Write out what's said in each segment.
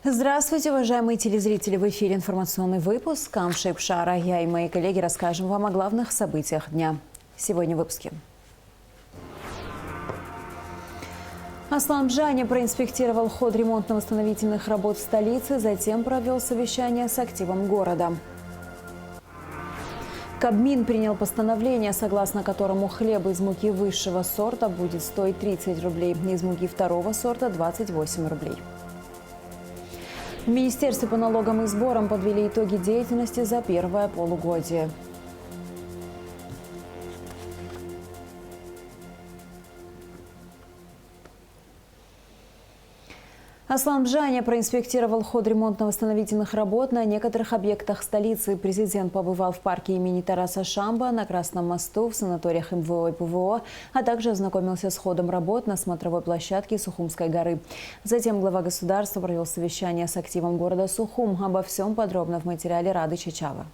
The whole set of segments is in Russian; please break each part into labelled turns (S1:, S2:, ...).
S1: Здравствуйте, уважаемые телезрители! В эфире информационный выпуск Камшейпшара. Я и мои коллеги расскажем вам о главных событиях дня. Сегодня в выпуске. Аслан Бжаня проинспектировал ход ремонтно-восстановительных работ в столице, затем провел совещание с активом города. Кабмин принял постановление, согласно которому хлеб из муки высшего сорта будет стоить 30 рублей, из муки второго сорта – 28 рублей. В Министерстве по налогам и сборам подвели итоги деятельности за первое полугодие. Аслан Бжаня проинспектировал ход ремонтно-восстановительных работ на некоторых объектах столицы. Президент побывал в парке имени Тараса Шамба, на Красном мосту, в санаториях МВО и ПВО, а также ознакомился с ходом работ на смотровой площадке Сухумской горы. Затем глава государства провел совещание с активом города Сухум. Обо всем подробно в материале Рады Чачава.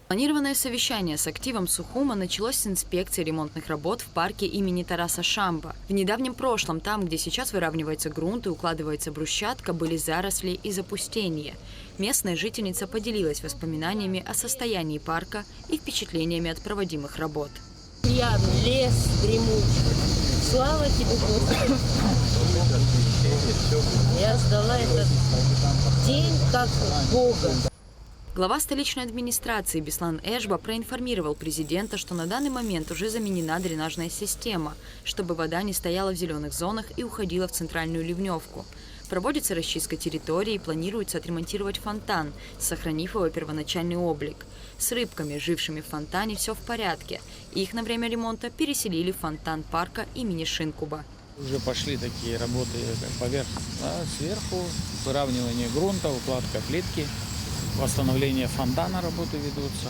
S2: Планированное совещание с активом Сухума началось с инспекции ремонтных работ в парке имени Тараса Шамба. В недавнем прошлом, там, где сейчас выравнивается грунт и укладывается брусчатка, были заросли и запустения. Местная жительница поделилась воспоминаниями о состоянии парка и впечатлениями от проводимых работ.
S3: Лес дремучий. Слава тебе, Господи. Я ждала этот день как Бога.
S2: Глава столичной администрации Беслан Эшба проинформировал президента, что на данный момент уже заменена дренажная система, чтобы вода не стояла в зеленых зонах и уходила в центральную ливневку. Проводится расчистка территории и планируется отремонтировать фонтан, сохранив его первоначальный облик. С рыбками, жившими в фонтане, все в порядке. Их на время ремонта переселили в фонтан парка имени Шинкуба.
S4: Уже пошли такие работы поверх, сверху, выравнивание грунта, укладка плитки. Восстановление фонтана работы ведутся.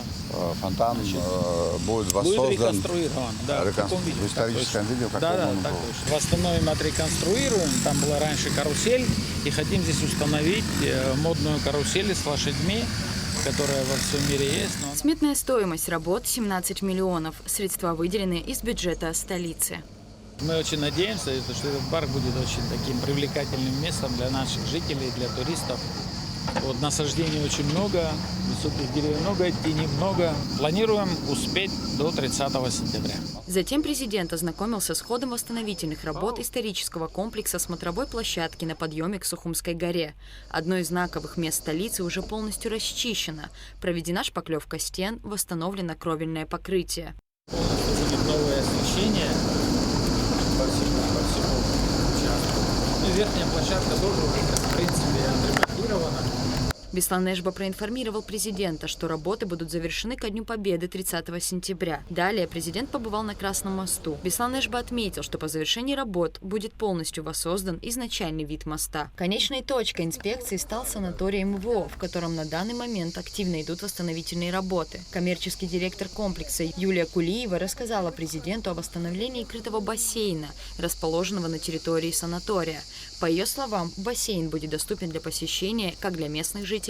S5: Фонтан будет воссоздан.
S4: Будет реконструирован. Да,
S5: В историческом виде, как
S4: да,
S5: он
S4: так
S5: был.
S4: точно. Восстановим, отреконструируем. Там была раньше карусель. И хотим здесь установить модную карусель с лошадьми, которая во всем мире есть.
S2: Сметная стоимость работ – 17 миллионов. Средства выделены из бюджета столицы.
S4: Мы очень надеемся, что этот парк будет очень таким привлекательным местом для наших жителей, для туристов. Вот, насаждений очень много, высоких деревьев много, тени много. Планируем успеть до 30 сентября.
S2: Затем президент ознакомился с ходом восстановительных работ исторического комплекса смотровой площадки на подъеме к Сухумской горе. Одно из знаковых мест столицы уже полностью расчищено. Проведена шпаклевка стен, восстановлено кровельное покрытие.
S4: Будет новое освещение по всему участку. Ну, верхняя площадка тоже уже, в принципе, отремонтирована.
S2: Беслан Эшба проинформировал президента, что работы будут завершены ко Дню Победы 30 сентября. Далее президент побывал на Красном мосту. Беслан Эшба отметил, что по завершении работ будет полностью воссоздан изначальный вид моста. Конечной точкой инспекции стал санаторий МВО, в котором на данный момент активно идут восстановительные работы. Коммерческий директор комплекса Юлия Кулиева рассказала президенту о восстановлении крытого бассейна, расположенного на территории санатория. По ее словам, бассейн будет доступен для посещения как для местных жителей,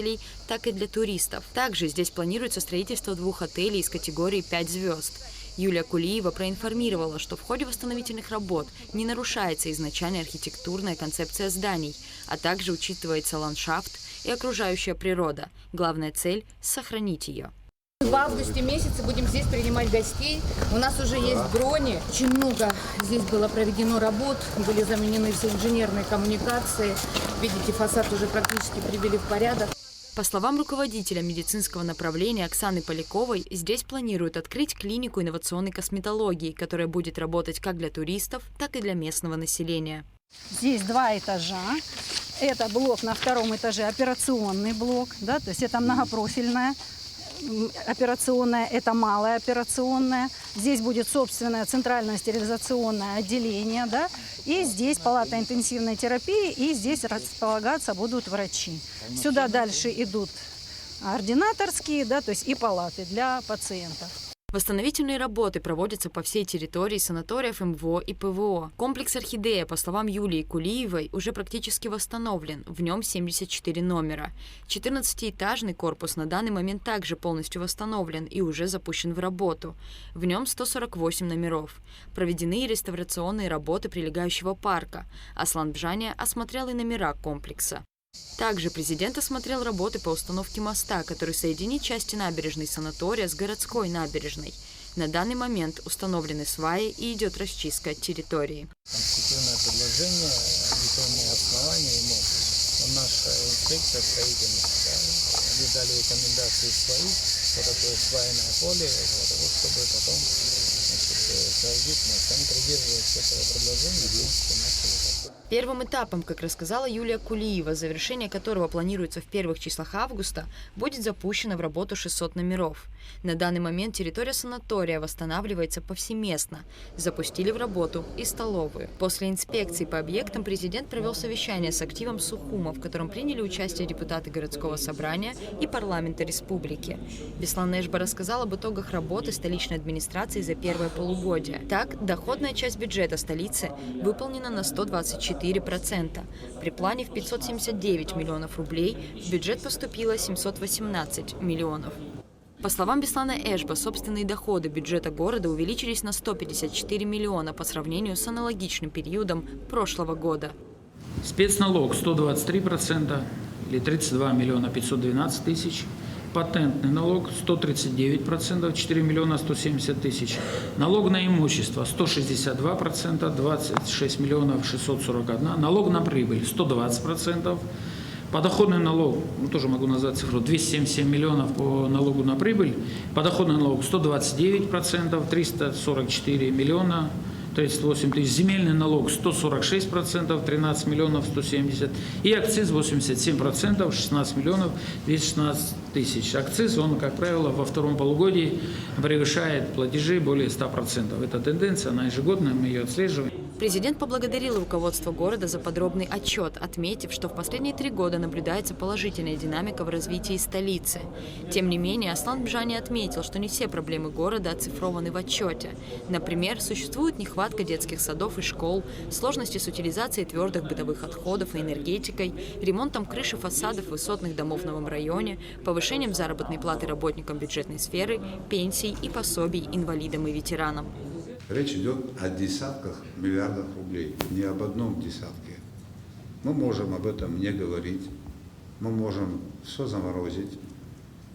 S2: так и для туристов. Также здесь планируется строительство 2 отелей из категории 5 звезд. Юлия Кулиева проинформировала, что в ходе восстановительных работ не нарушается изначальная архитектурная концепция зданий, а также учитывается ландшафт и окружающая природа. Главная цель – сохранить ее.
S6: В августе месяце будем здесь принимать гостей. У нас уже есть брони. Очень много здесь было проведено работ. Были заменены все инженерные коммуникации. Видите, фасад уже практически привели в порядок.
S2: По словам руководителя медицинского направления Оксаны Поляковой, здесь планируют открыть клинику инновационной косметологии, которая будет работать как для туристов, так и для местного населения.
S7: Здесь 2 этажа. Это блок на 2-м этаже, операционный блок, да, то есть это многопрофильная операционная, это малая операционная. Здесь будет собственное центральное стерилизационное отделение, да, и здесь палата интенсивной терапии, и здесь располагаться будут врачи. Сюда дальше идут ординаторские, да, то есть и палаты для пациентов.
S2: Восстановительные работы проводятся по всей территории санаториев МВО и ПВО. Комплекс «Орхидея», по словам Юлии Кулиевой, уже практически восстановлен. В нем 74 номера. 14-этажный корпус на данный момент также полностью восстановлен и уже запущен в работу. В нем 148 номеров. Проведены реставрационные работы прилегающего парка. Аслан Бжаня осмотрел и номера комплекса. Также президент осмотрел работы по установке моста, который соединит части набережной санатория с городской набережной. На данный момент установлены сваи и идет расчистка территории.
S4: Конструктивное предложение, бетонные основания ему. Наша инспекция строительности, они дали рекомендации свои, вот такое свайное поле, для того, чтобы потом соорудить мост. Они придерживаются этого предложения, в принципе, начали.
S2: Первым этапом, как рассказала Юлия Кулиева, завершение которого планируется в первых числах августа, будет запущено в работу 600 номеров. На данный момент территория санатория восстанавливается повсеместно. Запустили в работу и столовую. После инспекции по объектам президент провел совещание с активом Сухума, в котором приняли участие депутаты городского собрания и парламента республики. Беслан Эшба рассказал об итогах работы столичной администрации за первое полугодие. Так, доходная часть бюджета столицы выполнена на 124%. При плане в 579 миллионов рублей в бюджет поступило 718 миллионов. По словам Беслана Эшба, собственные доходы бюджета города увеличились на 154 миллиона по сравнению с аналогичным периодом прошлого года.
S8: Спецналог 123% или 32 миллиона 512 тысяч. Патентный налог 139%, 4 миллиона 170 тысяч. Налог на имущество 162%, 26 миллионов 641. Налог на прибыль 120%. Подоходный налог, тоже могу назвать цифру, 277 миллионов по налогу на прибыль. Подоходный налог 129%, 344 миллиона 38 тысяч. Земельный налог 146%, 13 миллионов 170. И акциз 87%, 16 миллионов 216 тысяч. Акциз, он, как правило, во втором полугодии превышает платежи более 100%. Это тенденция, она ежегодная, мы ее отслеживаем.
S2: Президент поблагодарил руководство города за подробный отчет, отметив, что в последние 3 года наблюдается положительная динамика в развитии столицы. Тем не менее, Аслан Бжани отметил, что не все проблемы города оцифрованы в отчете. Например, существует нехватка детских садов и школ, сложности с утилизацией твердых бытовых отходов и энергетикой, ремонтом крыши фасадов высотных домов в новом районе, повышением заработной платы работникам бюджетной сферы, пенсий и пособий инвалидам и ветеранам.
S5: Речь идет о десятках миллиардов рублей, не об одном десятке. Мы можем об этом не говорить, мы можем все заморозить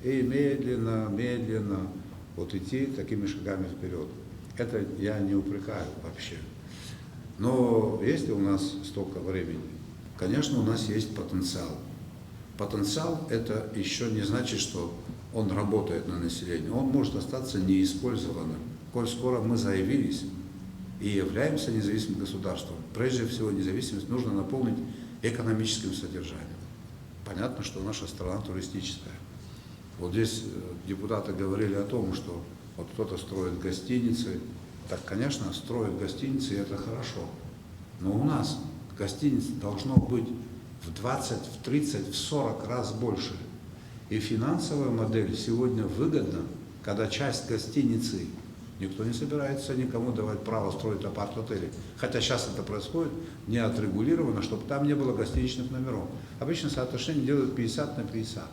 S5: и медленно вот идти такими шагами вперед. Это я не упрекаю вообще. Но если у нас столько времени, конечно, у нас есть потенциал. Потенциал – это еще не значит, что он работает на население. Он может остаться неиспользованным. Коль скоро мы заявились и являемся независимым государством, прежде всего независимость нужно наполнить экономическим содержанием. Понятно, что наша страна туристическая. Вот здесь депутаты говорили о том, что вот кто-то строит гостиницы. Так, конечно, строят гостиницы, и это хорошо. Но у нас гостиниц должно быть в 20, в 30, в 40 раз больше. И финансовая модель сегодня выгодна, когда часть гостиницы, никто не собирается никому давать право строить апарт-отели. Хотя сейчас это происходит не отрегулировано, чтобы там не было гостиничных номеров. Обычно соотношение делают 50 на 50.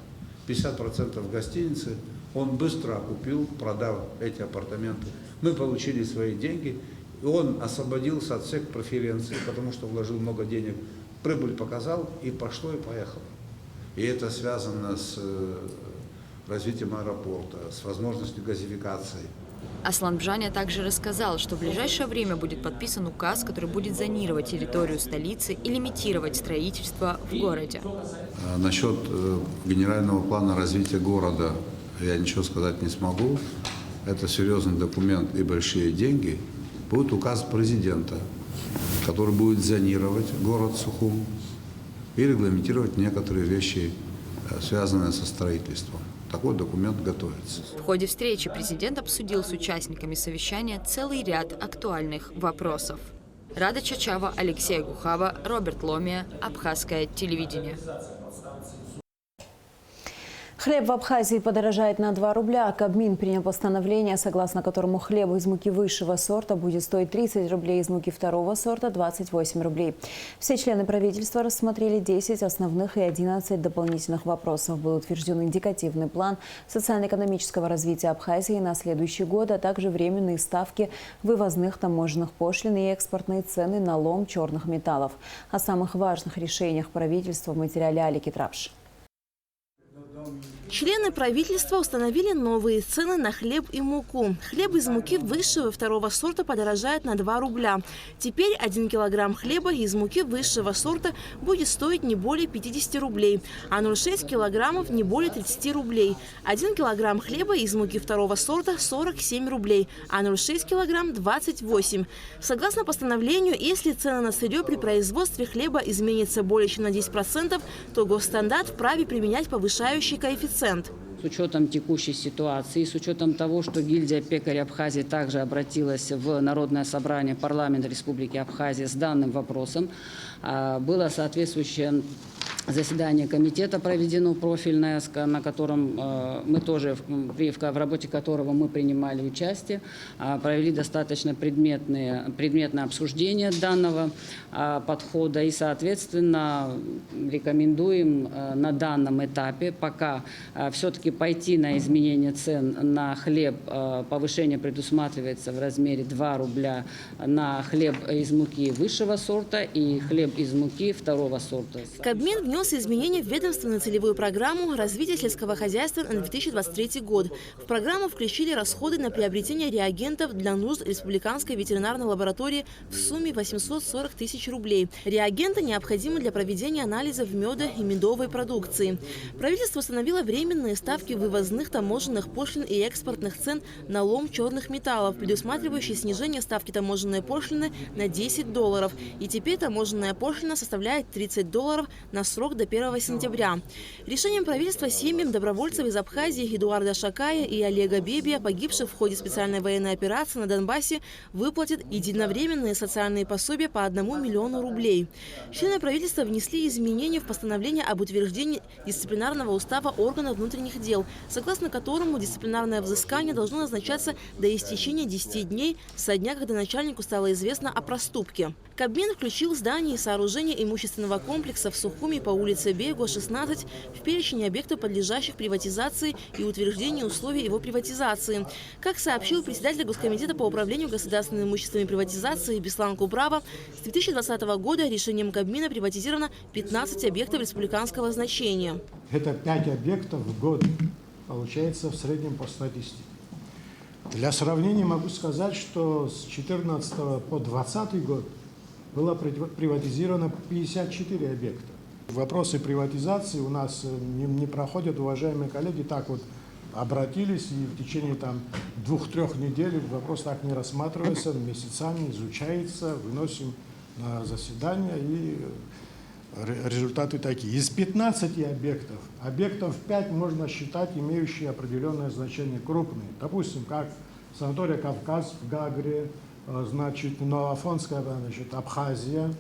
S5: 50% гостиницы он быстро окупил, продав эти апартаменты. Мы получили свои деньги, и он освободился от всех преференций, потому что вложил много денег. Прибыль показал, и пошло, и поехало. И это связано с развитием аэропорта, с возможностью газификации.
S2: Аслан Бжани также рассказал, что в ближайшее время будет подписан указ, который будет зонировать территорию столицы и лимитировать строительство в городе.
S5: Насчет генерального плана развития города я ничего сказать не смогу. Это серьезный документ и большие деньги. Будет указ президента, который будет зонировать город Сухум и регламентировать некоторые вещи, связанные со строительством. Такой документ готовится.
S2: В ходе встречи президент обсудил с участниками совещания целый ряд актуальных вопросов. Рада Чачава, Алексей Гухава, Роберт Ломия, Абхазское телевидение.
S1: Хлеб в Абхазии подорожает на 2 рубля. Кабмин принял постановление, согласно которому хлеб из муки высшего сорта будет стоить 30 рублей, из муки второго сорта – 28 рублей. Все члены правительства рассмотрели 10 основных и 11 дополнительных вопросов. Был утвержден индикативный план социально-экономического развития Абхазии на следующий год, а также временные ставки вывозных таможенных пошлин и экспортные цены на лом черных металлов. О самых важных решениях правительства в материале Алики Трапш.
S9: Члены правительства установили новые цены на хлеб и муку. Хлеб из муки высшего и второго сорта подорожает на 2 рубля. Теперь 1 килограмм хлеба из муки высшего сорта будет стоить не более 50 рублей, а 0,6 килограммов не более 30 рублей. 1 килограмм хлеба из муки второго сорта – 47 рублей, а 0,6 килограмм – 28. Согласно постановлению, если цены на сырье при производстве хлеба изменятся более чем на 10%, то госстандарт вправе применять повышающий коэффициент.
S3: С учетом текущей ситуации, с учетом того, что гильдия пекарей Абхазии также обратилась в Народное собрание парламента Республики Абхазия с данным вопросом, было соответствующее заседание комитета проведено профильное, на котором мы тоже, в работе которого мы принимали участие, провели достаточно предметное обсуждение данного подхода и, соответственно, рекомендуем на данном этапе пока все-таки пойти на изменение цен на хлеб. Повышение предусматривается в размере 2 рубля на хлеб из муки высшего сорта и хлеб из муки второго сорта.
S9: Кабмин внес изменения в ведомственную целевую программу развития сельского хозяйства на 2023 год. В программу включили расходы на приобретение реагентов для нужд Республиканской ветеринарной лаборатории в сумме 840 тысяч рублей. Реагенты необходимы для проведения анализов меда и медовой продукции. Правительство установило временные ставки вывозных таможенных пошлин и экспортных цен на лом черных металлов, предусматривающие снижение ставки таможенной пошлины на $10. И теперь таможенная пошлина составляет $30 на срок до 1 сентября. Решением правительства семьям добровольцев из Абхазии Эдуарда Шакая и Олега Бебия, погибших в ходе специальной военной операции на Донбассе, выплатят единовременные социальные пособия по 1 миллиону рублей. Члены правительства внесли изменения в постановление об утверждении дисциплинарного устава органов внутренних дел, согласно которому дисциплинарное взыскание должно назначаться до истечения 10 дней со дня, когда начальнику стало известно о проступке. Кабмин включил здания и сооружения имущественного комплекса в Сухуми по улице Бего, 16 в перечень объектов, подлежащих приватизации и утверждению условий его приватизации. Как сообщил председатель Госкомитета по управлению государственным имуществом и приватизации Беслан Кубрава, с 2020 года решением Кабмина приватизировано 15 объектов республиканского значения.
S10: Это 5 объектов в год, получается в среднем по статистике. Для сравнения могу сказать, что с 2014 по 2020 год было приватизировано 54 объекта. Вопросы приватизации у нас не проходят, уважаемые коллеги, так вот обратились, и в течение 2-3 недель вопрос так не рассматривается, месяцами изучается, выносим на заседание, и результаты такие. Из 15 объектов 5 можно считать имеющие определенное значение, крупные. Допустим, как санатория «Кавказ» в Гагре, значит, Новоафонская, значит, Абхазия,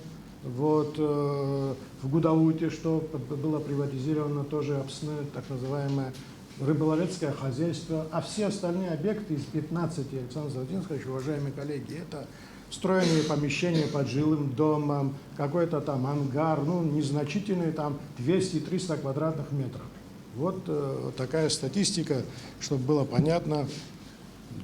S10: вот, в Гудауте, что было приватизировано тоже так называемое рыболовецкое хозяйство, а все остальные объекты из 15, Александр Владимирович, уважаемые коллеги, это встроенные помещения под жилым домом, какой-то там ангар, незначительные 200-300 квадратных метров. Вот такая статистика, чтобы было понятно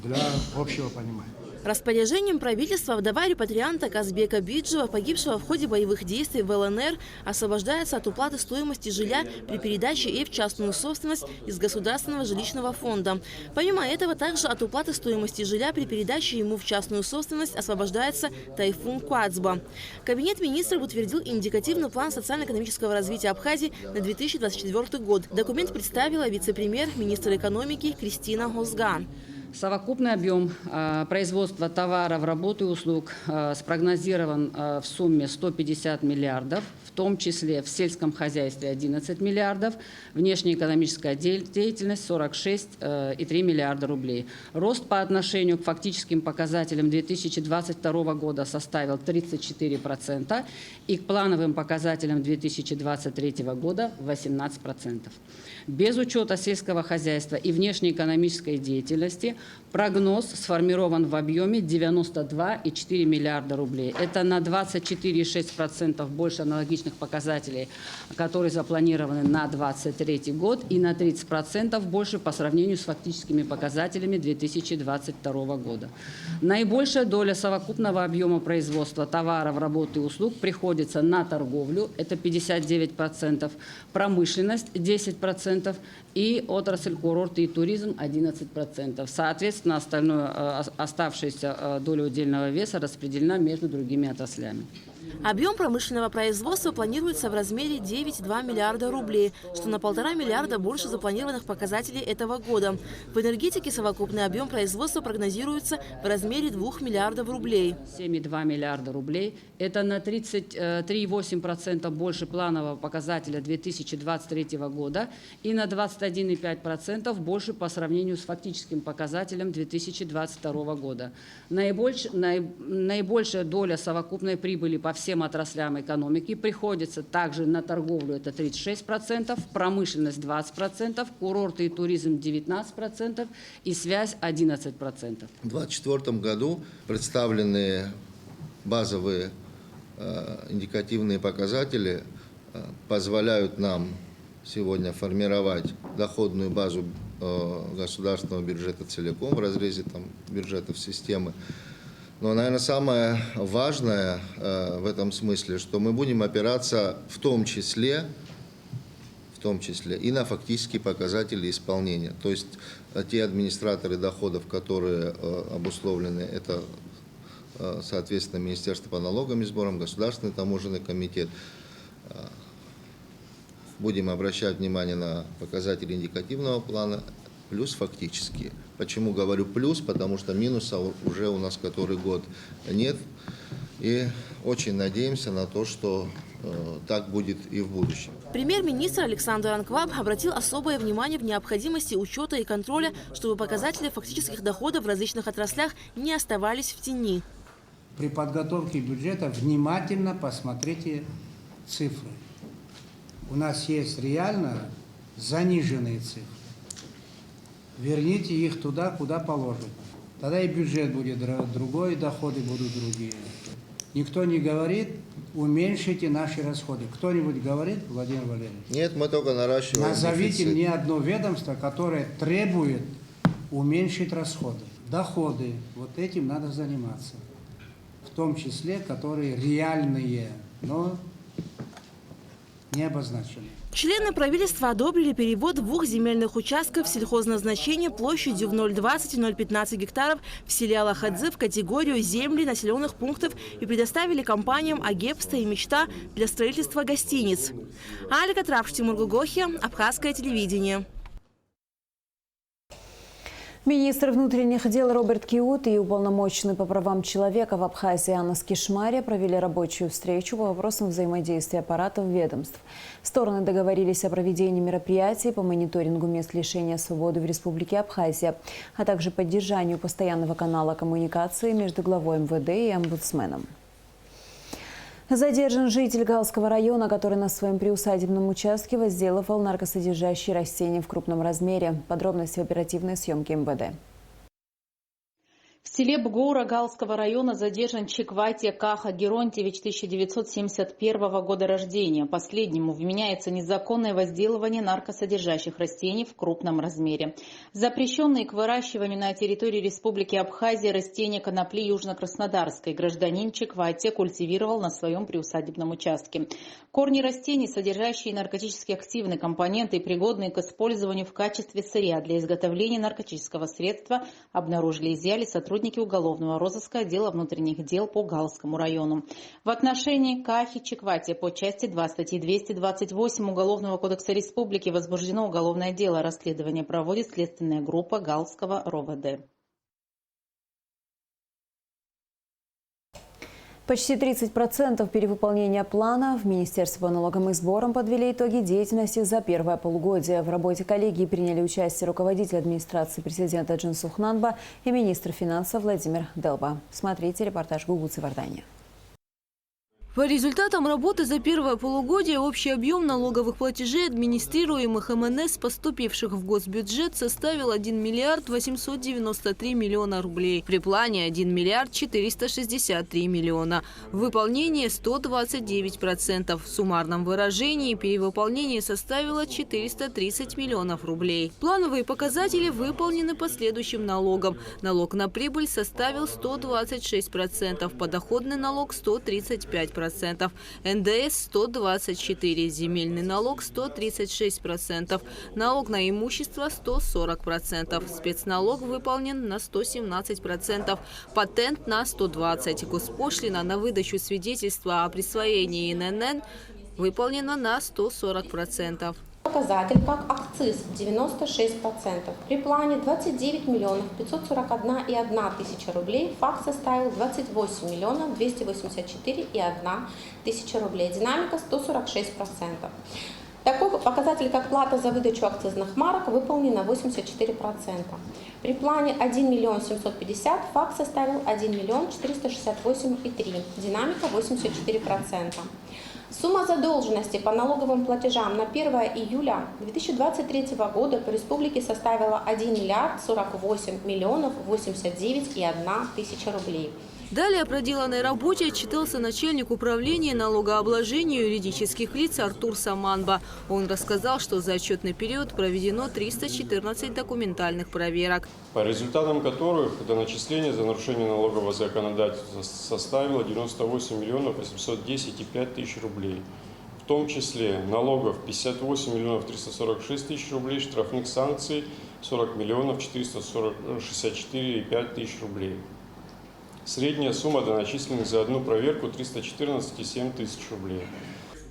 S10: для общего понимания.
S9: Распоряжением правительства вдова репатрианта Казбека Биджева, погибшего в ходе боевых действий в ЛНР, освобождается от уплаты стоимости жилья при передаче ей в частную собственность из Государственного жилищного фонда. Помимо этого, также от уплаты стоимости жилья при передаче ему в частную собственность освобождается Тайфун Куацба. Кабинет министров утвердил индикативный план социально-экономического развития Абхазии на 2024 год. Документ представила вице-премьер, министр экономики Кристина Гозган.
S3: Совокупный объем производства товаров, работ и услуг спрогнозирован в сумме 150 миллиардов, в том числе в сельском хозяйстве 11 миллиардов, внешнеэкономическая деятельность 46,3 миллиарда рублей. Рост по отношению к фактическим показателям 2022 года составил 34% и к плановым показателям 2023 года 18%. Без учета сельского хозяйства и внешнеэкономической деятельности прогноз сформирован в объеме 92,4 миллиарда рублей. Это на 24,6% больше аналогичных показателей, которые запланированы на 2023 год, и на 30% больше по сравнению с фактическими показателями 2022 года. Наибольшая доля совокупного объема производства товаров, работ и услуг приходится на торговлю, это 59%, промышленность 10%, и отрасль курорты и туризм 11%. Соответственно, оставшаяся доля удельного веса распределена между другими отраслями.
S9: Объем промышленного производства планируется в размере 9,2 миллиарда рублей, что на 1,5 миллиарда больше запланированных показателей этого года. В энергетике совокупный объем производства прогнозируется в размере 2 миллиардов рублей.
S3: 7,2 миллиарда рублей – это на 33,8% больше планового показателя 2023 года и на 21,5% больше по сравнению с фактическим показателем 2022 года. Наибольшая доля совокупной прибыли по всем отраслям экономики приходится также на торговлю, это 36%, промышленность 20%, курорты и туризм 19% и связь 11%.
S11: В 2024 году представленные базовые индикативные показатели позволяют нам сегодня формировать доходную базу государственного бюджета целиком в разрезе бюджетов системы. Но, наверное, самое важное в этом смысле, что мы будем опираться в том числе и на фактические показатели исполнения. То есть те администраторы доходов, которые обусловлены, это, соответственно, Министерство по налогам и сборам, Государственный таможенный комитет. Будем обращать внимание на показатели индикативного плана, плюс фактические. Почему говорю плюс? Потому что минуса уже у нас который год нет. И очень надеемся на то, что так будет и в будущем.
S9: Премьер-министр Александр Анкваб обратил особое внимание в необходимости учета и контроля, чтобы показатели фактических доходов в различных отраслях не оставались в тени.
S12: При подготовке бюджета внимательно посмотрите цифры. У нас есть реально заниженные цифры. Верните их туда, куда положено. Тогда и бюджет будет другой, и доходы будут другие. Никто не говорит, уменьшите наши расходы. Кто-нибудь говорит, Владимир Валерьевич?
S11: Нет, мы только наращиваем.
S12: Назовите мне одно ведомство, которое требует уменьшить расходы. Доходы, вот этим надо заниматься. В том числе, которые реальные, но не обозначены.
S9: Члены правительства одобрили перевод 2 земельных участков сельхозназначения площадью в 0,20 и 0,15 гектаров в селе Алахадзе в категорию земли населенных пунктов и предоставили компаниям Агепста и Мечта для строительства гостиниц. Алика Трапштимур Гугохи, Абхазское телевидение.
S1: Министр внутренних дел Роберт Киут и уполномоченный по правам человека в Абхазии Анна Скишмария провели рабочую встречу по вопросам взаимодействия аппаратов ведомств. Стороны договорились о проведении мероприятий по мониторингу мест лишения свободы в Республике Абхазия, а также поддержанию постоянного канала коммуникации между главой МВД и омбудсменом. Задержан житель Галского района, который на своем приусадебном участке возделывал наркосодержащие растения в крупном размере. Подробности в оперативной съемке МВД.
S13: В селе Бгоура Галского района задержан Чикватия Каха Геронтьевич 1971 года рождения. Последнему вменяется незаконное возделывание наркосодержащих растений в крупном размере. Запрещенные к выращиванию на территории Республики Абхазия растения конопли Южно-Краснодарской гражданин Чикватия культивировал на своем приусадебном участке. Корни растений, содержащие наркотически активные компоненты и пригодные к использованию в качестве сырья для изготовления наркотического средства, обнаружили и изъяли сотрудники уголовного розыска отдела внутренних дел по Галскому району. В отношении Кахи Чикватия по части 2 статьи 228 Уголовного кодекса Республики возбуждено уголовное дело. Расследование проводит следственная группа Галского РОВД.
S1: Почти 30% перевыполнения плана. В Министерстве по налогам и сборам подвели итоги деятельности за первое полугодие. В работе коллегии приняли участие руководитель администрации президента Джансух Нанба и министр финансов Владимир Делба. Смотрите репортаж Гугуцы в Иордании.
S9: По результатам работы за первое полугодие общий объем налоговых платежей, администрируемых МНС, поступивших в госбюджет, составил 1 миллиард 893 миллиона рублей. При плане 1 миллиард 463 миллиона. В выполнении 129%. В суммарном выражении перевыполнение составило 430 миллионов рублей. Плановые показатели выполнены по следующим налогам. Налог на прибыль составил 126%, подоходный налог 135%. НДС 124%, земельный налог 136%, налог на имущество 140%, спецналог выполнен на 117%, патент на 120%, госпошлина на выдачу свидетельства о присвоении ИНН выполнена на 140%.
S14: Показатель как акциз 96%. При плане 29 миллионов 541,1 тысяча рублей факт составил 28 миллионов 284,1 тысяча рублей. Динамика 146%. Такой показатель, как плата за выдачу акцизных марок, выполнен на 84%. При плане 1 миллион 750 факт составил 1 миллион 468,3. Динамика 84%. Сумма задолженности по налоговым платежам на 1 июля 2023 года по республике составила 1 миллиард 48 миллионов 89,1 тысяча рублей.
S9: Далее о проделанной работе отчитался начальник управления налогообложения юридических лиц Артур Саманба. Он рассказал, что за отчетный период проведено 314 документальных проверок,
S15: по результатам которых доначисление за нарушение налогового законодательства составило 98 миллионов 810,5 тысяч рублей. В том числе налогов 58 миллионов 346 тысяч рублей, штрафных санкций 40 миллионов 464,5 тысяч рублей. Средняя сумма доначисленных за одну проверку 314,7 тысяч рублей.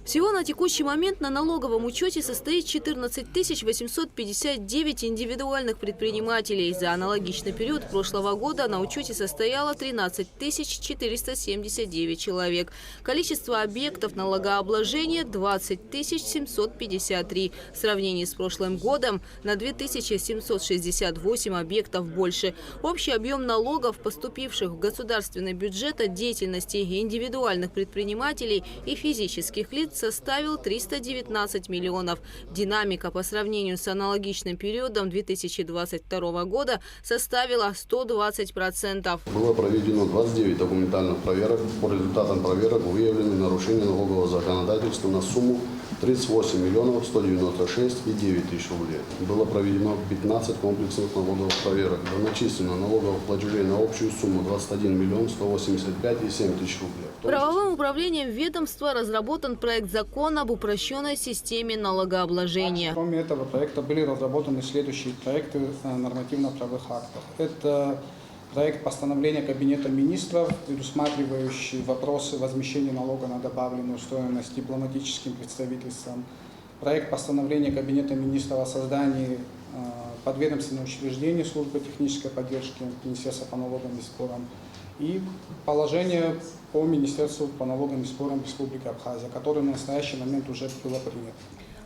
S9: Всего на текущий момент на налоговом учете состоит 14 859 индивидуальных предпринимателей. За аналогичный период прошлого года на учете состояло 13 479 человек. Количество объектов налогообложения – 20 753. В сравнении с прошлым годом на 2768 объектов больше. Общий объем налогов, поступивших в государственный бюджет от деятельности индивидуальных предпринимателей и физических лиц, составил 319 миллионов. Динамика по сравнению с аналогичным периодом 2022 года составила 120%.
S16: Было проведено 29 документальных проверок. По результатам проверок выявлены нарушения налогового законодательства на сумму 38 миллионов 196,9 тысяч рублей. Было проведено 15 комплексных налоговых проверок. Доначислено налоговых платежей на общую сумму 21 миллион 185,7 тысяч рублей.
S9: Правовым управлением ведомства разработан проект закона об упрощенной системе налогообложения.
S17: Кроме этого проекта были разработаны следующие проекты нормативно-правовых актов. Это проект постановления Кабинета министров, предусматривающий вопросы возмещения налога на добавленную стоимость дипломатическим представительствам. Проект постановления Кабинета министров о создании подведомственного учреждения службы технической поддержки Министерства по налогам и сборам. И положение по Министерству по налогам и сборам Республики Абхазия, которое на настоящий момент уже было принято.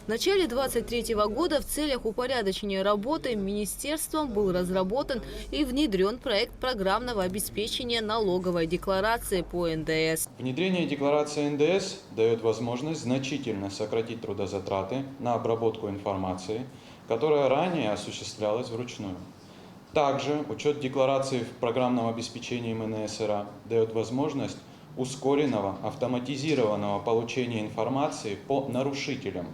S9: В начале 2023 года в целях упорядочения работы министерством был разработан и внедрен проект программного обеспечения налоговой декларации по НДС.
S15: Внедрение декларации НДС дает возможность значительно сократить трудозатраты на обработку информации, которая ранее осуществлялась вручную. Также учет декларации в программном обеспечении МНСРА дает возможность ускоренного автоматизированного получения информации по нарушителям,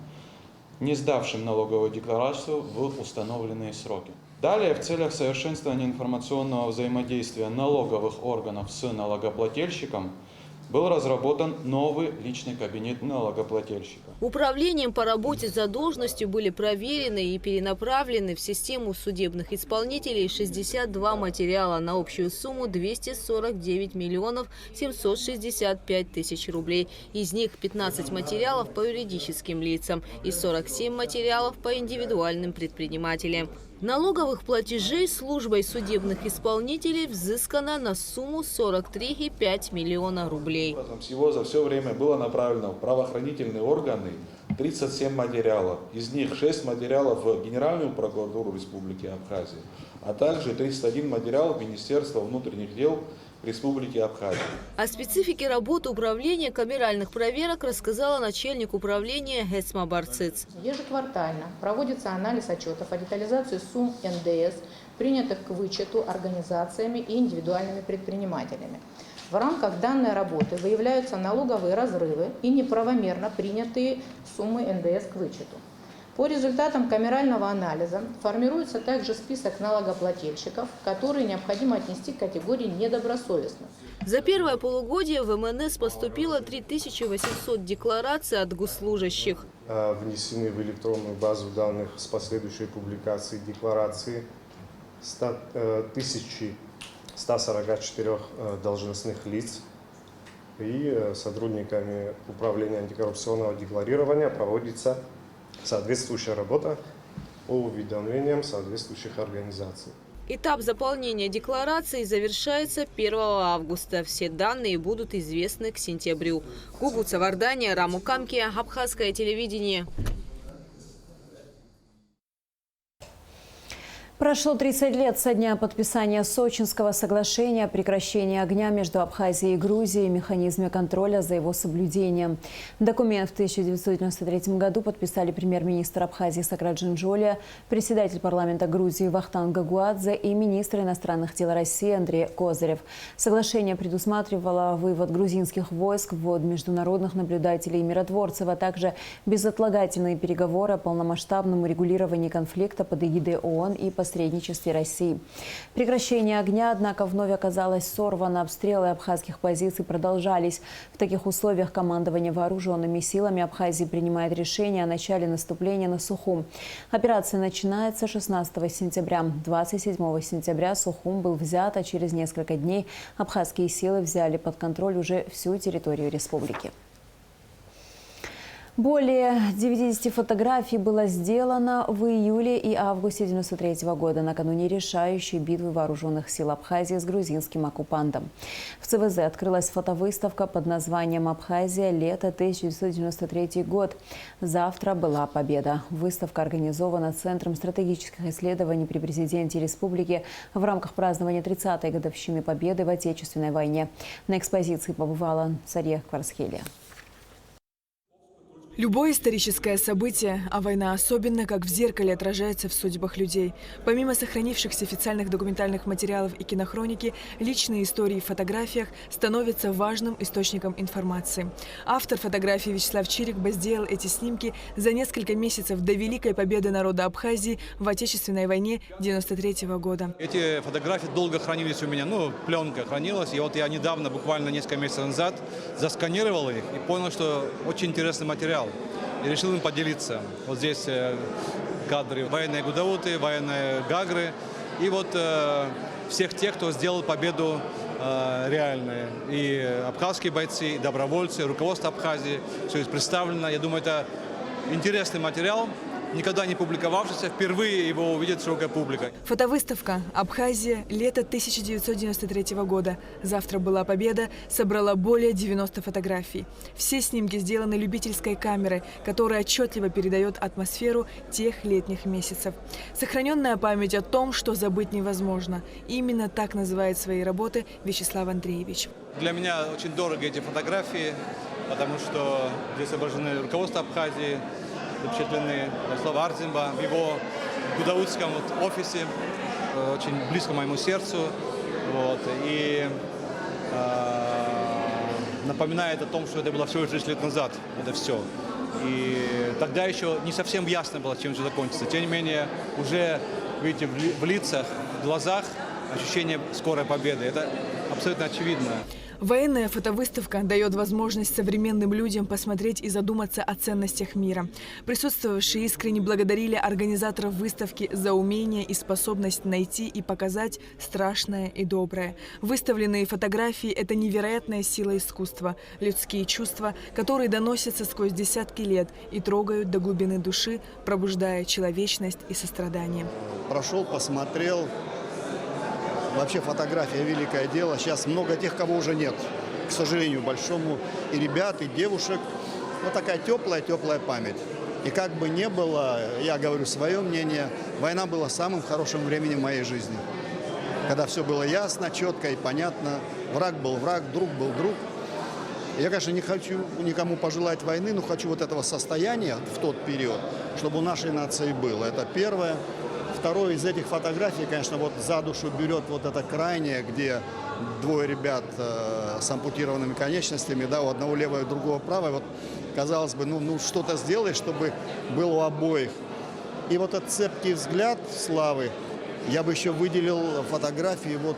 S15: не сдавшим налоговую декларацию в установленные сроки. Далее, в целях совершенствования информационного взаимодействия налоговых органов с налогоплательщиком, был разработан новый личный кабинет налогоплательщика.
S9: Управлением по работе с задолженностью были проверены и перенаправлены в систему судебных исполнителей 62 материала на общую сумму 249 миллионов 765 тысяч рублей. Из них 15 материалов по юридическим лицам и 47 материалов по индивидуальным предпринимателям. Налоговых платежей службой судебных исполнителей взыскано на сумму 43,5 миллиона рублей.
S18: Всего за все время было направлено в правоохранительные органы 37 материалов. Из них 6 материалов в Генеральную прокуратуру Республики Абхазия, а также 31 материал в Министерство внутренних дел Республики Абхазия.
S9: О специфике работы управления камеральных проверок рассказала начальник управления Гецма Барциц.
S19: Ежеквартально проводится анализ отчетов о детализации сумм НДС, принятых к вычету организациями и индивидуальными предпринимателями. В рамках данной работы выявляются налоговые разрывы и неправомерно принятые суммы НДС к вычету. По результатам камерального анализа формируется также список налогоплательщиков, которые необходимо отнести к категории недобросовестных.
S9: За первое полугодие в МНС поступило 3800 деклараций от госслужащих.
S20: Внесены в электронную базу данных с последующей публикацией декларации 1144 должностных лиц, и сотрудниками Управления антикоррупционного декларирования проводится соответствующая работа по уведомлениям соответствующих организаций.
S9: Этап заполнения декларации завершается 1 августа. Все данные будут известны к сентябрю. Гугу Цавардания, Раму Камки, Абхазское телевидение.
S1: Прошло 30 лет со дня подписания Сочинского соглашения о прекращении огня между Абхазией и Грузией и механизме контроля за его соблюдением. Документ в 1993 году подписали премьер-министр Абхазии Сократ Джинджолия, председатель парламента Грузии Вахтанг Гагуадзе и министр иностранных дел России Андрей Козырев. Соглашение предусматривало вывод грузинских войск, ввод международных наблюдателей и миротворцев, а также безотлагательные переговоры о полномасштабном урегулировании конфликта под эгидой ООН и посредничестве России. Прекращение огня, однако, вновь оказалось сорвано. Обстрелы абхазских позиций продолжались. В таких условиях командование вооруженными силами Абхазии принимает решение о начале наступления на Сухум. Операция начинается 16 сентября. 27 сентября Сухум был взят, а через несколько дней абхазские силы взяли под контроль уже всю территорию республики. Более 90 фотографий было сделано в июле и августе 1993 года, накануне решающей битвы вооруженных сил Абхазии с грузинским оккупантом. В ЦВЗ открылась фотовыставка под названием «Абхазия. Лето 1993 год. Завтра была победа». Выставка организована Центром стратегических исследований при президенте республики в рамках празднования 30-й годовщины победы в Отечественной войне. На экспозиции побывала Сария Кварсхелия.
S21: Любое историческое событие, а война особенно, как в зеркале отражается в судьбах людей. Помимо сохранившихся официальных документальных материалов и кинохроники, личные истории в фотографиях становятся важным источником информации. Автор фотографии Вячеслав Чирикба сделал эти снимки за несколько месяцев до Великой Победы народа Абхазии в Отечественной войне 1993 года.
S22: Эти фотографии долго хранились у меня, пленка хранилась. И вот я недавно, буквально несколько месяцев назад, засканировал их и понял, что очень интересный материал. И решил им поделиться. Вот здесь кадры военные Гудауты, военные Гагры. И вот всех тех, кто сделал победу реальную. И абхазские бойцы, и добровольцы, руководство Абхазии. Все это представлено. Я думаю, это интересный материал, никогда не публиковавшийся, впервые его увидит широкая публика.
S21: Фотовыставка «Абхазия. Лето 1993 года. Завтра была победа» собрала более 90 фотографий. Все снимки сделаны любительской камерой, которая отчетливо передает атмосферу тех летних месяцев. Сохраненная память о том, что забыть невозможно. Именно так называет свои работы Вячеслав Андреевич.
S22: Для меня очень дороги эти фотографии, потому что здесь изображены руководство Абхазии, запечатлены слова Арзимба в его гудаутском офисе, очень близко моему сердцу. И напоминает о том, что это было всего лишь 6 лет назад. Это все. И тогда еще не совсем ясно было, чем все закончится. Тем не менее, уже, видите, в лицах, в глазах ощущение скорой победы. Это абсолютно очевидно.
S21: Военная фотовыставка дает возможность современным людям посмотреть и задуматься о ценностях мира. Присутствовавшие искренне благодарили организаторов выставки за умение и способность найти и показать страшное и доброе. Выставленные фотографии – это невероятная сила искусства, людские чувства, которые доносятся сквозь десятки лет и трогают до глубины души, пробуждая человечность и сострадание.
S6: Прошел, посмотрел. Вообще фотография – великое дело. Сейчас много тех, кого уже нет, к сожалению, большому. И ребят, и девушек. Вот такая теплая память. И как бы ни было, я говорю свое мнение, война была самым хорошим временем моей жизни. Когда все было ясно, четко и понятно. Враг был враг, друг был друг. Я, конечно, не хочу никому пожелать войны, но хочу вот этого состояния в тот период, чтобы у нашей нации было. Это первое. Второе, из этих фотографий, конечно, вот за душу берет вот это крайнее, где двое ребят с ампутированными конечностями, да, у одного левое, у другого правое. Вот, казалось бы, ну что-то сделай, чтобы было у обоих. И вот этот цепкий взгляд Славы, я бы еще выделил фотографии вот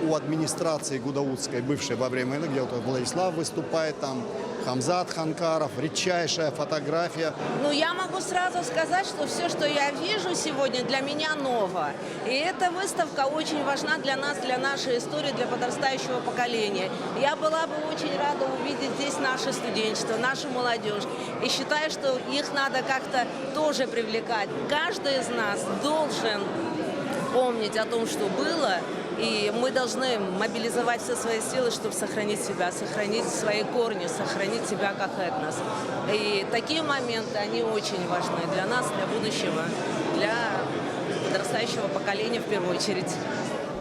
S6: у администрации гудаутской, бывшей во время войны, где вот Владислав выступает, там Хамзат Ханкаров, редчайшая фотография.
S7: Ну, я могу сразу сказать, что все, что я вижу сегодня, для меня ново. И эта выставка очень важна для нас, для нашей истории, для подрастающего поколения. Я была бы очень рада увидеть здесь наше студенчество, нашу молодежь. И считаю, что их надо как-то тоже привлекать. Каждый из нас должен помнить о том, что было, и мы должны мобилизовать все свои силы, чтобы сохранить себя, сохранить свои корни, сохранить себя как этнос. И такие моменты, они очень важны для нас, для будущего, для подрастающего поколения в первую очередь.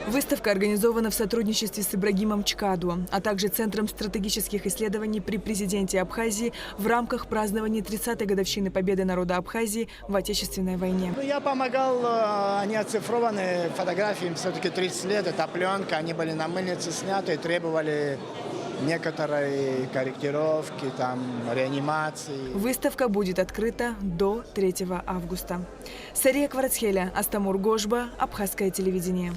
S21: Выставка организована в сотрудничестве с Ибрагимом Чкадуа, а также Центром стратегических исследований при президенте Абхазии в рамках празднования 30-й годовщины победы народа Абхазии в Отечественной войне.
S23: Я помогал, они оцифрованы, фотографии, все-таки 30 лет, это пленка, они были на мыльнице сняты, требовали некоторые корректировки, там, реанимации.
S21: Выставка будет открыта до 3 августа. Сария Кварцхеля, Астамур Гошба, Абхазское телевидение.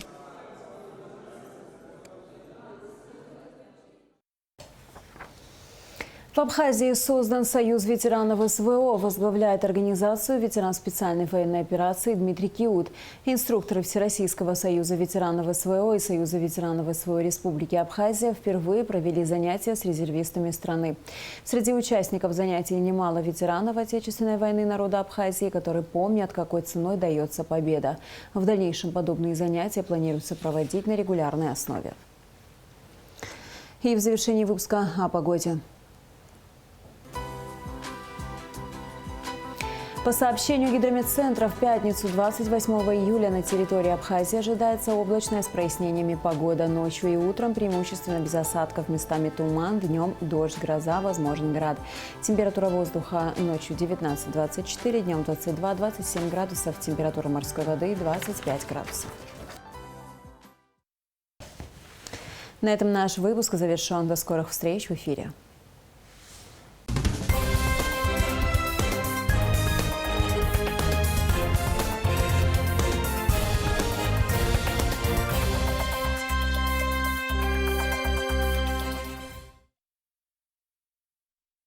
S1: В Абхазии создан Союз ветеранов СВО. Возглавляет организацию ветеран специальной военной операции Дмитрий Киут. Инструкторы Всероссийского союза ветеранов СВО и Союза ветеранов СВО Республики Абхазия впервые провели занятия с резервистами страны. Среди участников занятий немало ветеранов Отечественной войны народа Абхазии, которые помнят, какой ценой дается победа. В дальнейшем подобные занятия планируется проводить на регулярной основе. И в завершении выпуска о погоде. По сообщению гидрометцентра, в пятницу 28 июля на территории Абхазии ожидается облачная с прояснениями погода. Ночью и утром преимущественно без осадков, местами туман, днем дождь, гроза, возможен град. Температура воздуха ночью 19-24, днем 22-27 градусов, температура морской воды 25 градусов. На этом наш выпуск завершен. До скорых встреч в эфире.